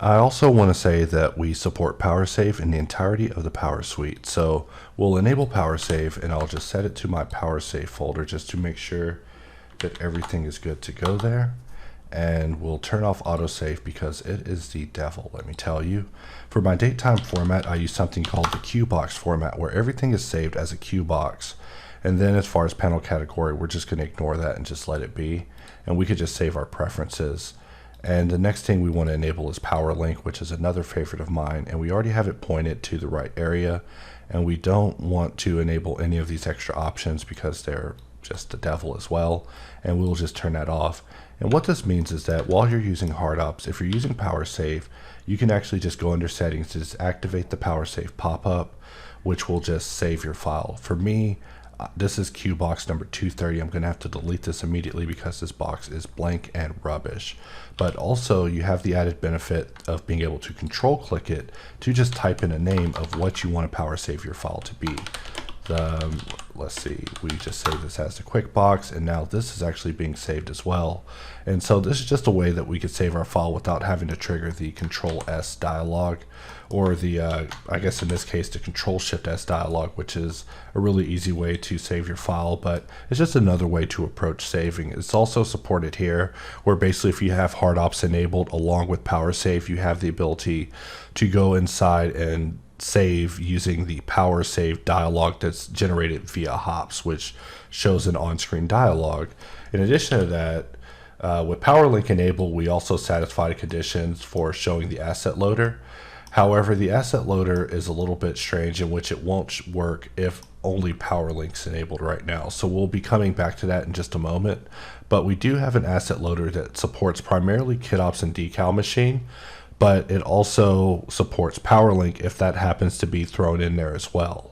I also want to say that we support PowerSave in the entirety of the PowerSuite. So we'll enable PowerSave, and I'll just set it to my PowerSave folder just to make sure that everything is good to go there. And we'll turn off autosave because it is the devil, let me tell you. For my datetime format, I use something called the QBox format, where everything is saved as a QBox. And then as far as panel category, we're just going to ignore that and just let it be. And we could just save our preferences. And the next thing we want to enable is PowerLink, which is another favorite of mine. And we already have it pointed to the right area. And we don't want to enable any of these extra options because they're just the devil as well. And we'll just turn that off. And what this means is that while you're using hardops, if you're using PowerSave, you can actually just go under settings to just activate the PowerSave pop-up, which will just save your file. For me, this is QBox number 230. I'm going to have to delete this immediately because this box is blank and rubbish. But also you have the added benefit of being able to control click it to just type in a name of what you want to PowerSave your file to be. Let's see, we just saved this as the quick box, and now this is actually being saved as well. And so this is just a way that we could save our file without having to trigger the Control S dialog, or the I guess in this case the Control Shift S dialog, which is a really easy way to save your file. But it's just another way to approach saving. It's also supported here, where basically if you have hardops enabled along with PowerSave, you have the ability to go inside and save using the PowerSave dialog that's generated via hops, which shows an on-screen dialog. In addition to that, with PowerLink enabled, we also satisfied conditions for showing the asset loader. However, the asset loader is a little bit strange, in which it won't work if only PowerLink's enabled right now. So we'll be coming back to that in just a moment. But we do have an asset loader that supports primarily KitOps and Decal Machine, but it also supports PowerLink if that happens to be thrown in there as well.